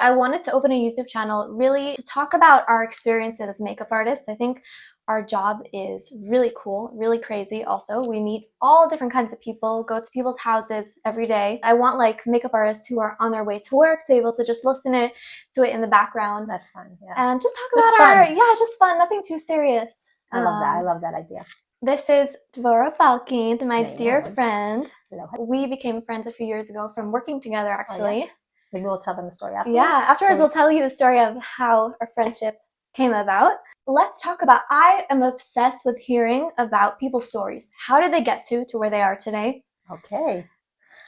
I wanted to open a YouTube channel really to talk about our experiences as makeup artists. I think our job is really cool, really crazy also. We meet all different kinds of people, go to people's houses every day. I want like makeup artists who are on their way to work to be able to just listen to it in the background. That's fun, yeah. And just talk about just fun, nothing too serious. I love that. I love that idea. This is Devorah Balkind, my dear friend. Hello. We became friends a few years ago from working together, actually. Oh, yeah? Maybe we'll tell them the story afterwards. Yeah, afterwards we'll tell you the story of how our friendship came about. Let's talk about, I am obsessed with hearing about people's stories. How did they get to where they are today? Okay.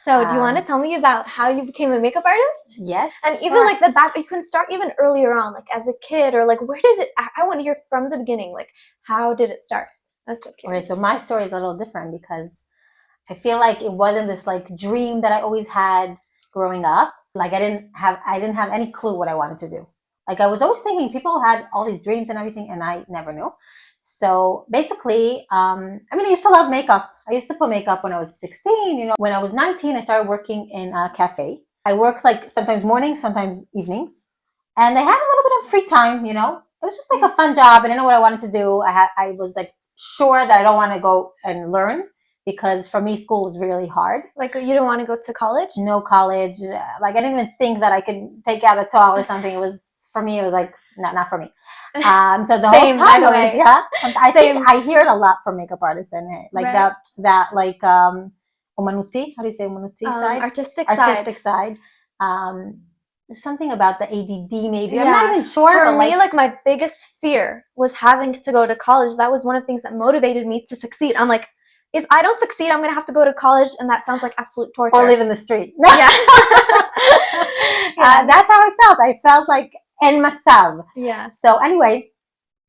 So do you want to tell me about how you became a makeup artist? Yes. And even like you can start even earlier on, like as a kid, or like where did it, I want to hear from the beginning, like how did it start? That's so curious. Okay, so my story is a little different because I feel like it wasn't this like dream that I always had growing up. Like I didn't have any clue what I wanted to do. Like I was always thinking people had all these dreams and everything, and I never knew. So basically, I used to love makeup. I used to put makeup when I was 16. When I was 19, I started working in a cafe. I worked like sometimes mornings, sometimes evenings, and I had a little bit of free time. It was just like a fun job. I didn't know what I wanted to do. I was like sure that I don't want to go and learn, because for me school was really hard. Like you don't want to go to college? No college. Like I didn't even think that I could take out a tall or something. It was, for me, it was like not for me. So the whole time I think I hear it a lot from makeup artists, and like that like umanuti, how do you say umanuti side? Artistic side. There's something about the ADD maybe. I'm not even sure. For me, like my biggest fear was having to go to college. That was one of the things that motivated me to succeed. I'm like, if I don't succeed, I'm going to have to go to college, and that sounds like absolute torture. Or live in the street. Yeah. That's how I felt. I felt like en matzav. Yeah. So anyway,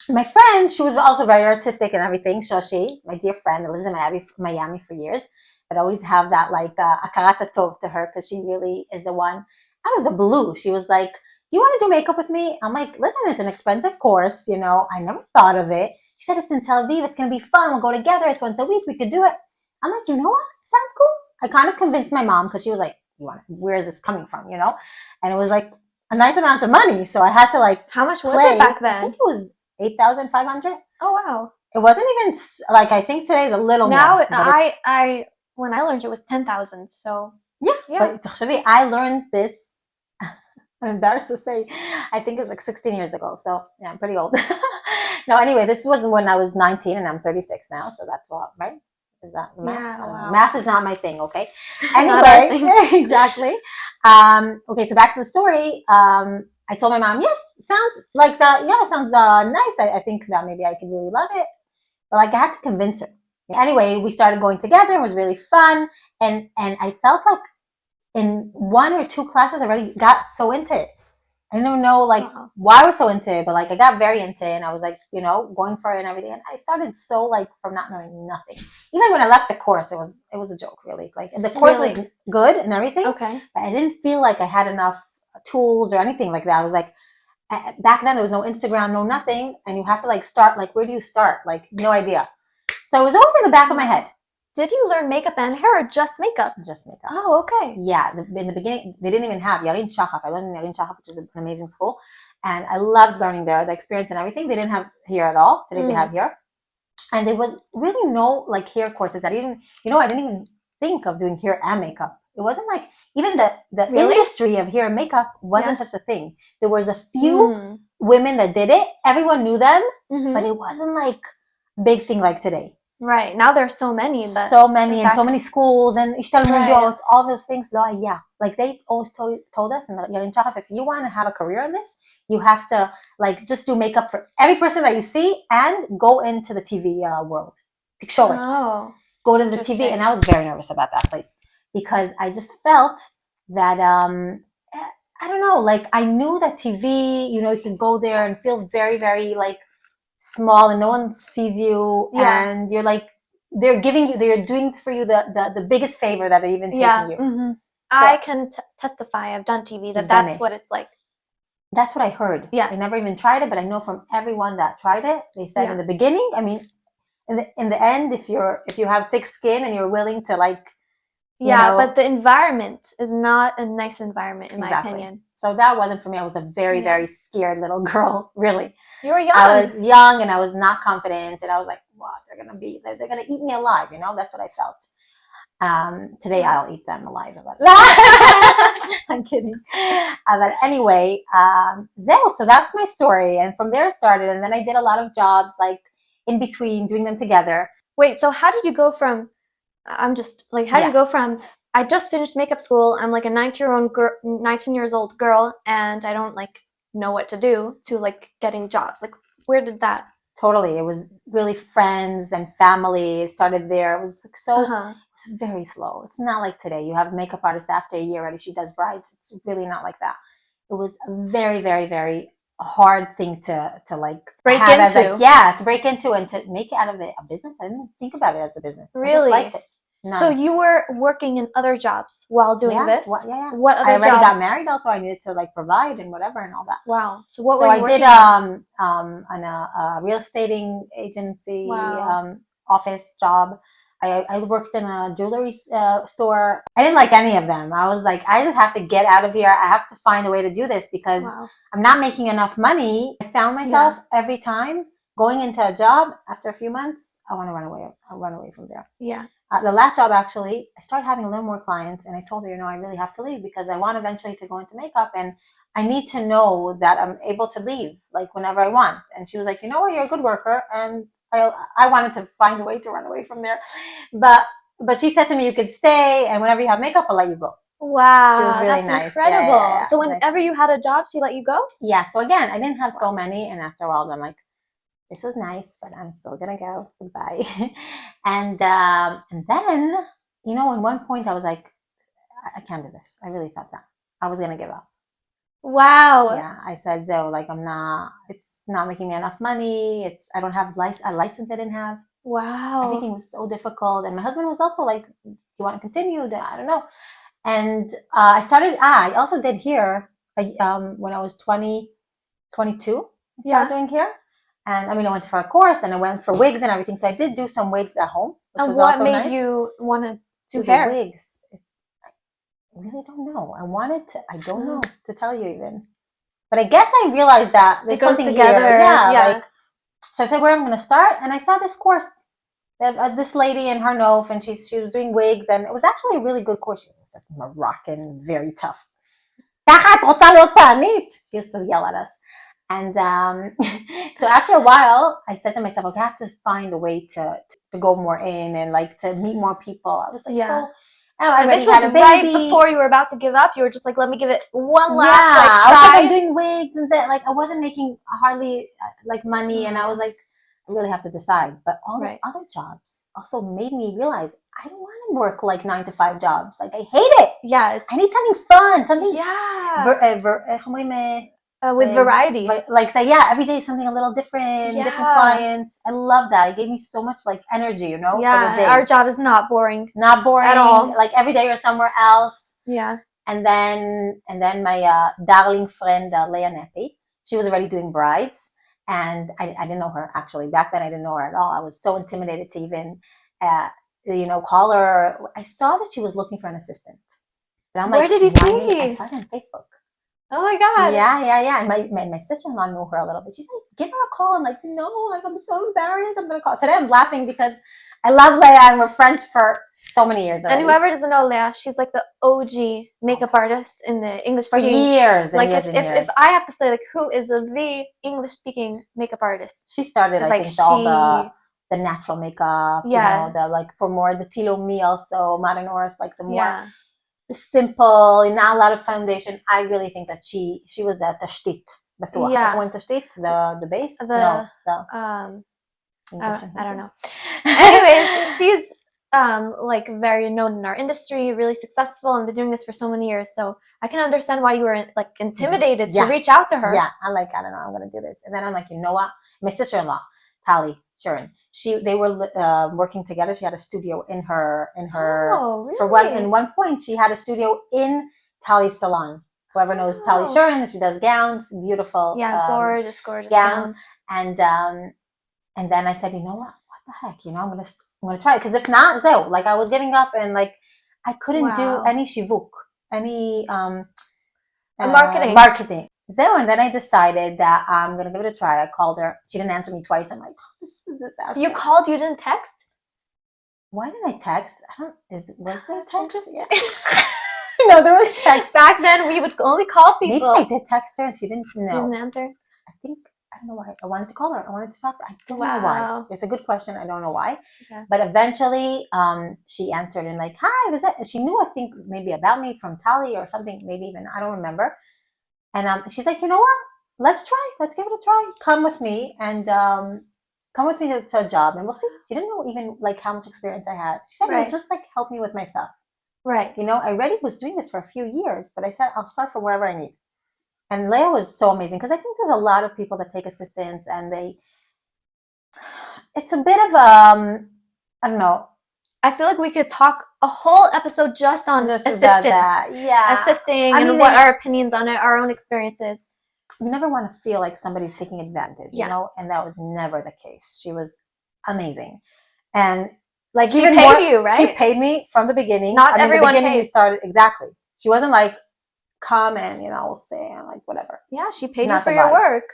my friend, she was also very artistic and everything. Shoshi, my dear friend, that lives in Miami for years, but always have that like akarat tov to her, because she really is the one. Out of the blue, she was like, do you want to do makeup with me? I'm like, listen, it's an expensive course. I never thought of it. She said, it's in Tel Aviv. It's going to be fun. We'll go together. It's once a week. We could do it. I'm like, you know what? Sounds cool. I kind of convinced my mom, because she was like, where is this coming from? And it was like a nice amount of money. So I had to like, how much was it back then? I think it was 8,500. Oh, wow. It wasn't even like, I think today's a little now more. Now when I learned it was 10,000. So yeah. But I learned this, I'm embarrassed to say, I think it's like 16 years ago. So yeah, I'm pretty old. No, anyway, this was when I was 19 and I'm 36 now. So that's what, right? Is that math? Yeah, wow. Math is not my thing, okay? Anyway, exactly. Okay, so back to the story. I told my mom, yes, sounds like that. Yeah, sounds nice. I think that maybe I could really love it. But like I had to convince her. Anyway, we started going together. It was really fun. And I felt like in 1 or 2 classes I already got so into it. I don't know like why I was so into it, but like I got very into it, and I was like, going for it and everything. And I started so like from not knowing nothing. Even when I left the course, it was a joke, really. Like the course was good and everything. Okay. But I didn't feel like I had enough tools or anything like that. I was like, back then there was no Instagram, no nothing, and you have to like start. Like, where do you start? Like, no idea. So it was always in the back of my head. Did you learn makeup and hair, or just makeup? Just makeup. Oh, okay. Yeah, in the beginning, they didn't even have Yarin Shachaf. I learned in Yarin Shachaf, which is an amazing school. And I loved learning there, the experience and everything. They didn't have here at all. They didn't have here. And there was really no like hair courses. I didn't even think of doing hair and makeup. It wasn't like, even the industry of hair and makeup wasn't such a thing. There was a few women that did it. Everyone knew them, but it wasn't like a big thing like today. Right. Now there's so many. So many schools and ishtalmudot, all those things. Yeah. Like they always told us in the Yarin Shachaf, if you want to have a career in this, you have to like just do makeup for every person that you see and go into the TV world. Show it. Oh. Go to the TV. And I was very nervous about that place, because I just felt that, I don't know, like I knew that TV, you can go there and feel very, very like small, and no one sees you, and you're like, they're doing for you the biggest favor that they're even taking you. So, I can testify, I've done TV, that's what it's like. That's what I heard. I never even tried it, but I know from everyone that tried it, they said in the beginning, I mean, in the end, if you have thick skin and you're willing to like, but the environment is not a nice environment in my opinion. So that wasn't for me. I was a very, Yeah. very scared little girl, really. You were I young. was young and I was not confident, and I was like, "What? They're gonna eat me alive." That's what I felt. Today Yeah. I'll eat them alive. I'm kidding. But anyway, so that's my story, and from there it started. And then I did a lot of jobs, like in between, doing them together. Wait, so how did you go from I'm just like, how do you Yeah, go from I just finished makeup school, I'm like a 19 years old girl, and I don't like know what to do to like getting jobs? Like, where did that? totally. It was really friends and family. It started there. It was like Uh so. huh. It was very slow. It's not like today. You have a makeup artist after a year already. She does brides. It's really not like that. It was a very, very, very hard thing to like Break have as like, into. yeah, to break into and to make it out of it a business. I didn't think about it as a business. I just liked Really? it. So None. you were working in other jobs while doing Yeah. this? Yeah. What I other already got jobs? married also. I needed to like provide and whatever and all that. Wow. So what were So you I did working in? on a real estate agency Wow. office job. I worked in a jewelry store. I didn't like any of them. I was like, I just have to get out of here. I have to find a way to do this because Wow. I'm not making enough money. I found myself Yeah. every time going into a job after a few months, I want to run away. I'll run away from there. Yeah. The last job, actually, I started having a little more clients, and I told her, I really have to leave because I want eventually to go into makeup, and I need to know that I'm able to leave like whenever I want. And she was like, you know what, you're a good worker, and I wanted to find a way to run away from there, but she said to me, you could stay, and whenever you have makeup, I'll let you go. She was Wow, really that's nice. Yeah, yeah, incredible. yeah. So Nice. whenever you had a job, she let you go? Yeah. So again, I didn't have so Wow. many, and after a while, I'm like, this was nice, but I'm still gonna go. Goodbye. And then, in one point, I was like, I can't do this. I really thought that I was gonna give up. Wow. Yeah, I said, so like I'm not. It's not making me enough money. I don't have a license. I didn't have. Wow. Everything was so difficult, and my husband was also like, "Do you want to continue?" I don't know. And I started. I also did here when I was 20, 22. I started Yeah. doing hair. And I mean, I went for a course and I went for wigs and everything. So I did do some wigs at home, which And was what also made nice. you want to do Do the hair? wigs. I really don't know. I don't know to tell you even. But I guess I realized that It there's goes something here. together. Yeah, Yeah. like, so I said, where I'm going to start. And I saw this course. This lady in Harnof, and she was doing wigs, and it was actually a really good course. She was just this Moroccan, very tough. She used to yell at us. And so after a while, I said to myself, okay, I have to find a way to go more in and like to meet more people. I was like, Yeah. so I And already this was had a right baby. before you were about to give up. You were just like, let me give it one Yeah, last like I was like, I'm try. doing wigs and that. Like, I wasn't making hardly like money, and I was Oh, like, I really have to decide. But all the right. other jobs also made me realize I don't want to work like 9 to 5 jobs. Like, I hate it. Yeah, I need it's something fun, something yeah. With like, variety. yeah, every day something a little different Yeah. clients. I love that. It gave me so much like energy, for the Yeah. Our day. job is not boring Not at boring. all. Like every day you're somewhere else. Yeah. And then my darling friend Leah Nepi, she was already doing brides, and I didn't know her actually back then. I didn't know her at all. I was so intimidated to even uh, call her. I saw that she was looking for an assistant, and I'm Where like, did you why me? I see? saw it on Facebook. Oh my God. Yeah, yeah, yeah. And my sister-in-law knew her a little bit. She's like, give her a call. I'm like, no, like I'm so embarrassed. I'm gonna call. Today I'm laughing because I love Leia and we're friends for so many years And already. whoever doesn't know Leah, she's like the OG Oh makeup my God. artist in the English For speaking. years and Like years if and if if years. I have to say like who is the English speaking makeup artist, She started, I like think, all she the natural makeup, yeah the like for more the Tilo Me also, Modern Earth, like the more yeah the simple, not a lot of foundation. I really think that she was a tashtit. בטוח. איך yeah אומרים תשתית? The base? No, the the um English. I don't know. Anyways, she's like very known in our industry, really successful, and been doing this for so many years. So I can understand why you were like intimidated to Yeah. reach out to her. Yeah, I'm like, I don't know, I'm gonna do this. And then I'm like, you know what? My sister-in-law, Tali Sharon, they were working together. She had a studio Oh, for really? in one point she had a studio in Tali's salon. Whoever knows Tali Oh. Sharon, she does gowns, beautiful Yeah, gorgeous gowns. gowns. And then I said, you know what the heck, I'm gonna try it because if not, so like I was giving up and like I couldn't do Wow. any shivuk, any Marketing. marketing. So, and then I decided that I'm going to give it a try. I called her. She didn't answer me twice. I'm like, oh, this is a disaster. You called, you didn't text? Why did I text? Was there text? Yeah. No, there was text. Back then, we would only call people. Maybe I did text her and she didn't know. She didn't answer? I don't know why. I wanted to call her. I wanted to talk. I don't know Wow. why. It's a good question. I don't know why. Okay. But eventually, she answered and like, hi, was that? She knew, I think, maybe about me from Tali or something, maybe even, I don't remember. And she's like, you know what? Let's try. Let's give it a try. Come with me and come with me to a job and we'll see. She didn't know even like how much experience I had. She said, Right. just like help me with my stuff. Right. You know, I already was doing this for a few years, but I said, I'll start from wherever I need. And Leah was so amazing because I think there's a lot of people that take assistance and it's a bit of, I don't know. I feel like we could talk a whole episode just on assistance. Yeah. Assisting and what our opinions on it, our own experiences. You never want to feel like somebody's taking advantage, you know? And that was never the case. She was amazing. And like she even paid more, you, right? She paid me from the beginning. Not everyone the beginning paid. We started, exactly. She wasn't like, come and, you know, we'll say, and like, whatever. Yeah, she paid you for your work.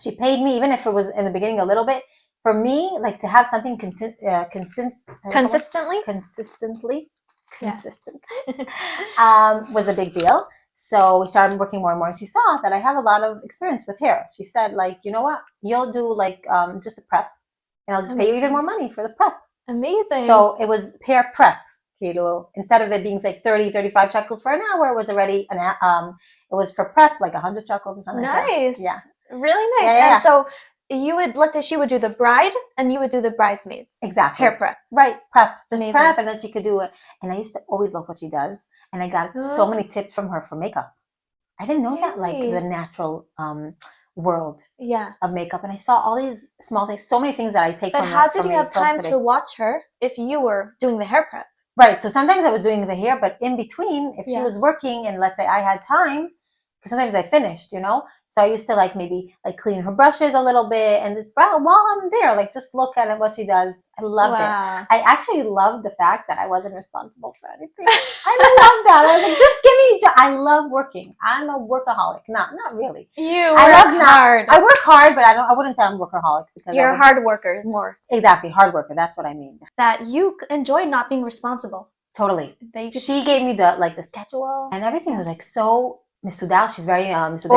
She paid me, even if it was in the beginning a little bit. For me, like to have something consistently, was a big deal. So we started working more and more, and she saw that I have a lot of experience with hair. She said, like, you know what, you'll do like just a prep, and I'll pay you even more money for the prep. Amazing. So it was hair prep. Instead of it being like 30-35 shekels for an hour, it was already it was for prep like 100 shekels or something. Nice. Like that. Yeah. Really nice. Yeah. And so you would, let's say she would do the bride and you would do the bridesmaids. Exactly. Hair prep. Right. Prep. Just amazing. Prep, and then she could do it. And I used to always love what she does. And I got so many tips from her for makeup. I didn't know that, like the natural world of makeup. And I saw all these small things, so many things that I take from her. But how did you have time to watch her if you were doing the hair prep? Right. So sometimes I was doing the hair, but in between, if she was working and let's say I had time, because sometimes I finished, you know, so I used to like maybe like clean her brushes a little bit and just while I'm there, like just look at what she does. I loved it. I actually loved the fact that I wasn't responsible for anything. I love that. I was like, just give me. I love working. I'm a workaholic. Not really. Hard. I work hard, but I wouldn't say I'm a workaholic because you're a hard worker is more. Exactly, hard worker. That's what I mean. That you enjoyed not being responsible. Totally. She gave me the schedule and everything was like so. Misudal, she's very organized.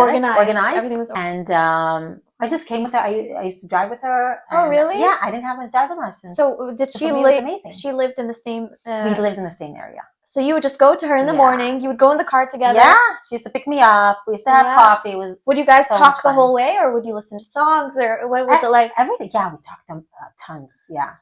Everything was and I just came with her. I used to drive with her. Oh, really? Yeah, I didn't have a driving license. So did she live? She lived in the same. We lived in the same area. So you would just go to her in the morning. You would go in the car together. Yeah, she used to pick me up. We used to have coffee. It was. Would you guys talk the whole way, or would you listen to songs, or what was it like? Everything. Yeah, we talked tons. Yeah.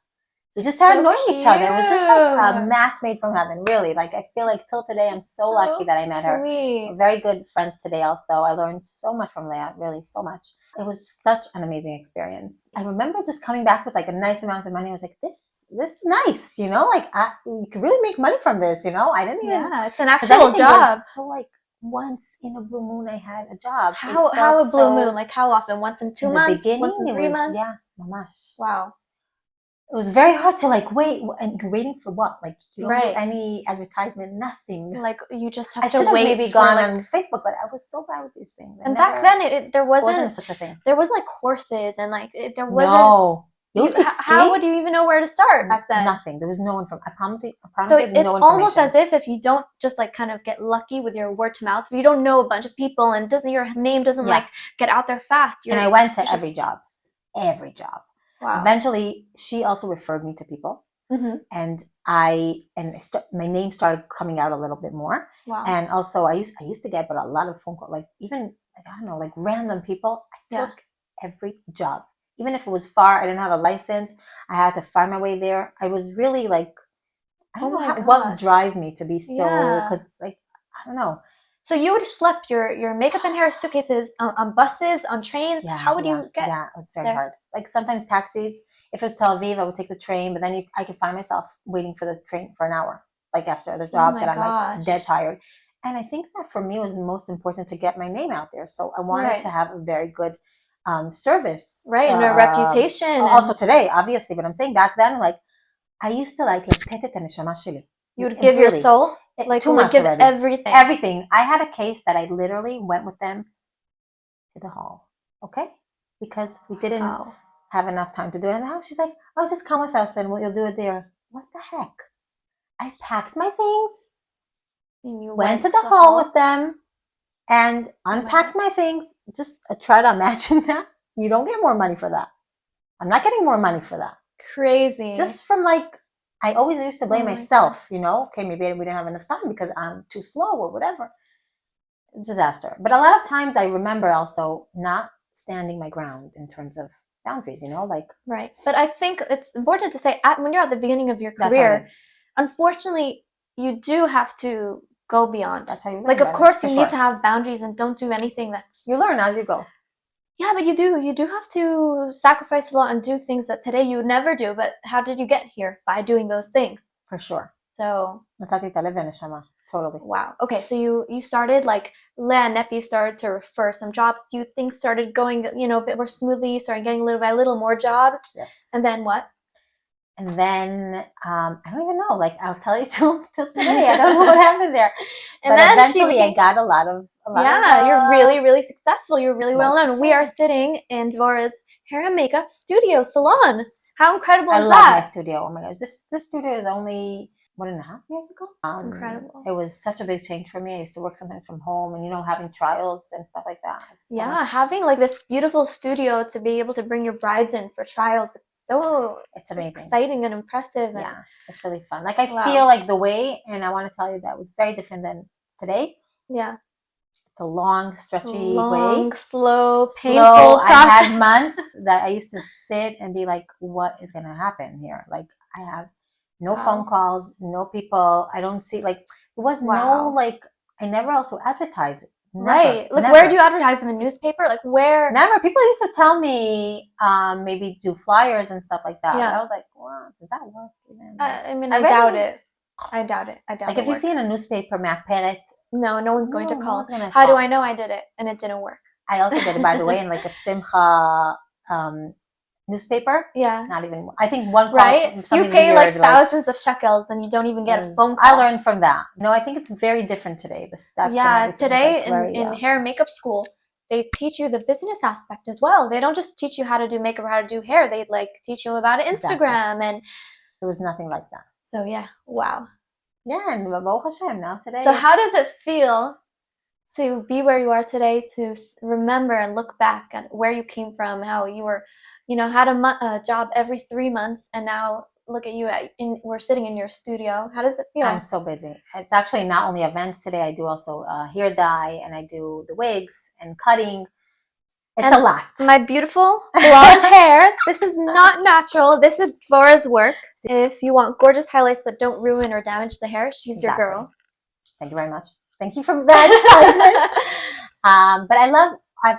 We just started knowing each other. It was just like a match made from heaven, really. Like, I feel like till today, I'm so lucky that I met her. We're very good friends today also. I learned so much from Leah, really, so much. It was such an amazing experience. I remember just coming back with like a nice amount of money. I was like, this is nice, you know? Like, you could really make money from this, you know? I didn't even... Yeah, it's an actual job. So like, once in a blue moon, I had a job. How a blue moon? Like, how often? Once in 2 months? Once in 3 months? Yeah, mamash. Wow. It was very hard to like wait, and waiting for what? Like you don't do any advertisement, nothing. Like you just have to wait. I should have maybe gone on Facebook, but I was so bad with these things. And back then, there wasn't such a thing. There was like courses and like there wasn't. No. How would you even know where to start back then? Nothing. There was no one from. I promise so it's almost as if you don't just like kind of get lucky with your word to mouth. If you don't know a bunch of people and your name doesn't like get out there fast. And I went to every job. Wow. Eventually, she also referred me to people, and my name started coming out a little bit more. Wow. And also, I used to get a lot of phone calls, like even I don't know, like random people. I took every job, even if it was far. I didn't have a license. I had to find my way there. I was really like, I don't know what drive me to be so because like I don't know. So you would schlep your makeup and hair suitcases on buses, on trains. How would you get? Yeah, it was very hard. Like sometimes taxis. If it was Tel Aviv, I would take the train, but then I could find myself waiting for the train for an hour, like after the job I'm like dead tired. And I think that for me it was most important to get my name out there. So I wanted to have a very good service, and a reputation. Also today, obviously, but I'm saying back then, like I used to like You would give your soul? Like, too would much give already. everything. Everything. I had a case that I literally went with them to the hall. Okay? Because we didn't have enough time to do it in the house. She's like, oh, just come with us and you'll do it there. What the heck? I packed my things, and you went to the hall with them, and unpacked my things. Just try to imagine that. You don't get more money for that. I'm not getting more money for that. Crazy. Just from like, I always used to blame myself, you know, okay, maybe we didn't have enough time because I'm too slow or whatever. Disaster. But a lot of times I remember also not standing my ground in terms of boundaries, you know, like. Right. But I think it's important to say when you're at the beginning of your career, unfortunately, you do have to go beyond. That's how you learn. Like, of course, you need to have boundaries and don't do anything that's. You learn as you go. Yeah, but you do have to sacrifice a lot and do things that today you would never do. But how did you get here? By doing those things. For sure. So. Totally. Wow. Okay, so you started like Leah and Nepi started to refer some jobs to you. Things started going, a bit more smoothly. You started getting little by little more jobs. Yes. And then what? And then I don't even know. Like, I'll tell you till today. I don't know what happened there. And then eventually, I got a lot of. You're really, really successful. You're really well known. Sure. We are sitting in Devorah's hair and makeup studio salon. How incredible is that? I love my studio. Oh my gosh, this studio is only 1.5 years ago. It's incredible. It was such a big change for me. I used to work sometimes from home and, having trials and stuff like that. Having like this beautiful studio to be able to bring your brides in for trials. It's amazing. Exciting and impressive. Yeah, it's really fun. Like, I feel like the way, and I want to tell you that was very different than today. Yeah. It's a long, stretchy way. Slow, painful process. I had months that I used to sit and be like, what is going to happen here? Like, I have no phone calls, no people. I don't see, like, it was no, like, I never also advertised it. Never, right. Like, where do you advertise? In the newspaper? Like, where? Never. People used to tell me maybe do flyers and stuff like that. Yeah. But I was like, wow, does that work? I mean, I doubt it. I doubt it. Like, if you see in a newspaper, Maperet. No one's going to call. How do I know I did it and it didn't work? I also did it, by the way, in like a Simcha newspaper. Yeah. Not even, I think one call. Right? You pay like thousands of shekels and you don't even get a phone call. I learned from that. No, I think it's very different today. The steps. Yeah, today in hair and makeup school, they teach you the business aspect as well. They don't just teach you how to do makeup or how to do hair. They like teach you about Instagram and. There was nothing like that. So yeah, wow. Yeah, and Baruch Hashem, now today. So how does it feel to be where you are today, to remember and look back at where you came from, how you were, had a job every 3 months, and now look at you, we're sitting in your studio. How does it feel? I'm so busy. It's actually not only events today. I do also hair dye, and I do the wigs and cutting. It's a lot. My beautiful blonde hair. This is not natural. This is Devorah's work. If you want gorgeous highlights that don't ruin or damage the hair, she's your girl. Thank you very much. Thank you for that advertisement. But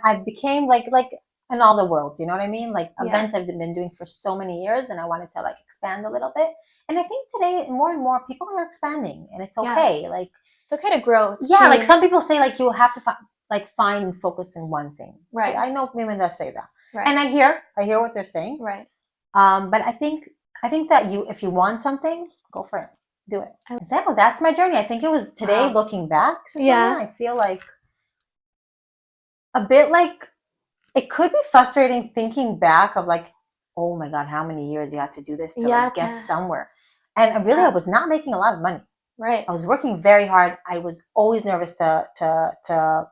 I became like in all the worlds, you know what I mean? Like, events I've been doing for so many years, and I wanted to like expand a little bit. And I think today more and more people are expanding, and it's okay. Like, it's okay to grow. Yeah, like some people say, like, you have to find and focus in one thing. Right. Like, I know women that say that. Right. And I hear what they're saying. Right. But I think that if you want something, go for it. Do it. So that's my journey. I think it was today, looking back. Yeah. I feel like a bit like it could be frustrating thinking back of like, oh my God, how many years you had to do this to like get somewhere. And really, I was not making a lot of money. Right. I was working very hard. I was always nervous to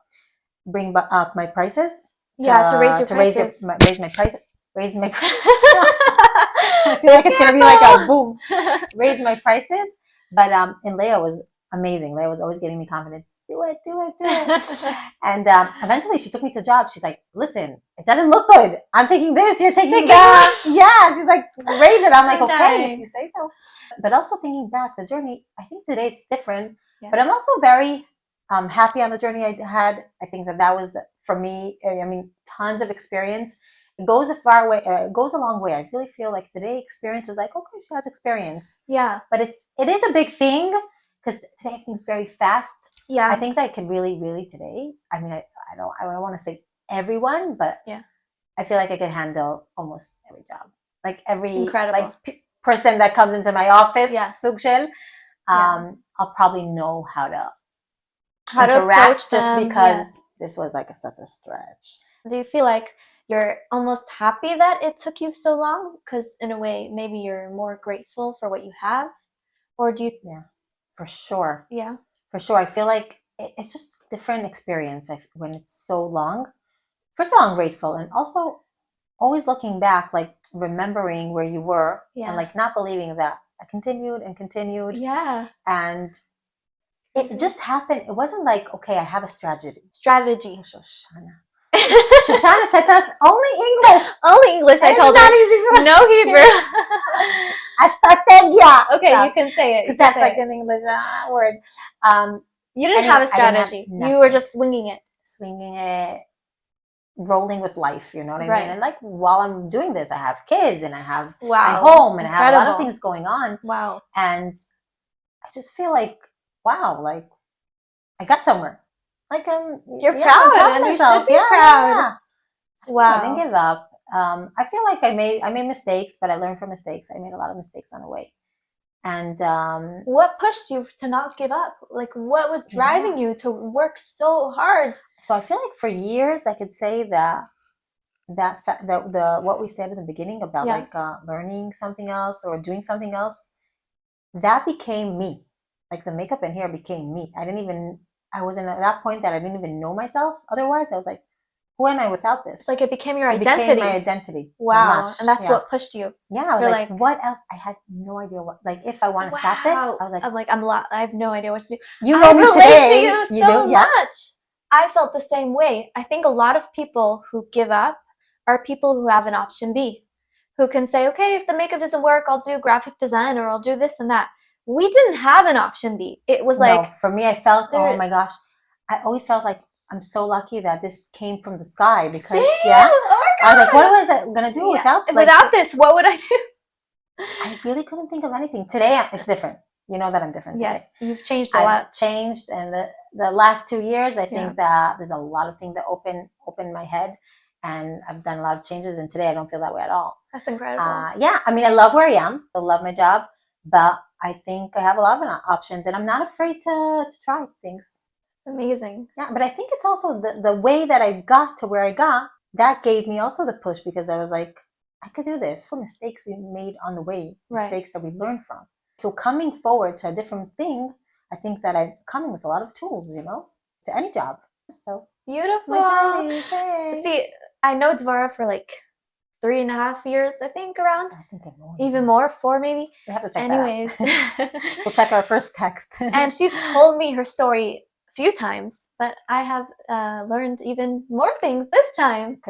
bring up my prices. To raise my prices. Raise my prices. I feel like it's going to be like a boom. Raise my prices. But and Leah was amazing. Leah was always giving me confidence. Do it. And eventually she took me to a job. She's like, listen, it doesn't look good. I'm taking this. You're taking that. Yeah. She's like, raise it. I'm like, okay, if you say so. But also thinking back, the journey, I think today it's different. Yeah. But I'm also very happy on the journey I had. I think that was, for me, I mean, tons of experience. It goes a far way. It goes a long way. I really feel like today experience is like, okay, she has experience. Yeah. But it is a big thing because today everything's very fast. Yeah. I think that I could really, really today. I mean, I don't want to say everyone, but yeah, I feel like I could handle almost every job. Like every incredible person that comes into my office. Yeah. Sugshel. I'll probably know how to How to approach interact just them, yeah. because this was like such a stretch. Do you feel like you're almost happy that it took you so long? Because in a way, maybe you're more grateful for what you have? Or do you, Yeah, for sure. yeah, For sure. I feel like it's just a different experience when it's so long. First of all, I'm grateful. And also, always looking back, like remembering where you were and yeah, like not believing that I continued and continued. yeah. And it just happened. It wasn't like, okay, I have a strategy. Oh, Strategy. Shoshana. Shoshana said to us, only English. Only English, I And told it's not her. easy for No Hebrew. Estrategia. Okay, you can say it. You Because can that's say like it. an English word. Um, You didn't anyway, have a I didn't have strategy. You were nothing. just swinging it. Swinging it, rolling with life, you know what I mean? Right. And like while I'm doing this, I have kids and I have my Wow. home and I have a lot of Incredible. things going on. Wow. And I just feel like, wow, like I got somewhere. Like You're yeah, I'm proud, proud of and you should myself. be Yeah, yeah, proud. yeah. No, I didn't Wow. give up. I feel like I made mistakes, but I learned from mistakes. I made a lot of mistakes on the way. And What pushed you to not give up? Like, what was yeah. driving you to work so hard? So I feel like for years I could say that the what we said in the beginning about Yeah. like learning something else or doing something else, that became me. Like the makeup and hair became me. I wasn't at that point that I didn't even know myself. Otherwise, I was like, who am I without It's like this? it became your It became my identity. identity. Wow. And Mamash. that's Yeah. what pushed you. Yeah. I was You're like, like, what else? I had no idea what, like, if I want to stop this, wow. I was like, I'm like, I have no idea what to do. you I know me relate to today. you You so do? Yeah. much. I felt the same way. I think a lot of people who give up are people who have an option B, who can say, okay, if the makeup doesn't work, I'll do graphic design or I'll do this and that. We didn't have an option B. It was No, like, for me, I felt, oh there, my gosh, I always felt like I'm so lucky that this came from the sky same. because, yeah, Oh I was like, my what God. was I gonna do Yeah. without like Without this, what would I do? I really couldn't think of anything. Today, it's different. You know that I'm different Yes, today. you've changed a I've lot. changed, and the last 2 years, I Yeah, think that there's a lot of things that open my head, and I've done a lot of changes. And today, I don't feel that way at all. that's incredible. Yeah, I mean, I love where I am. I love my job, but I think I have a lot of options, and I'm not afraid to try things. It's amazing. Yeah, but I think it's also the way that I got to where I got that gave me also the push because I was like, I could do this. Mistakes we made on the way, Right. mistakes that we learned from. So coming forward to a different thing, I think that I'm coming with a lot of tools, to any job. So it's my Beautiful. journey. Thanks. See, I know Devorah for like 3.5 years, I think, around. I think I'm more. Even more, 4 maybe. We have to check Anyways. that out. We'll check our first text. And she's told me her story a few times, but I have learned even more things this time.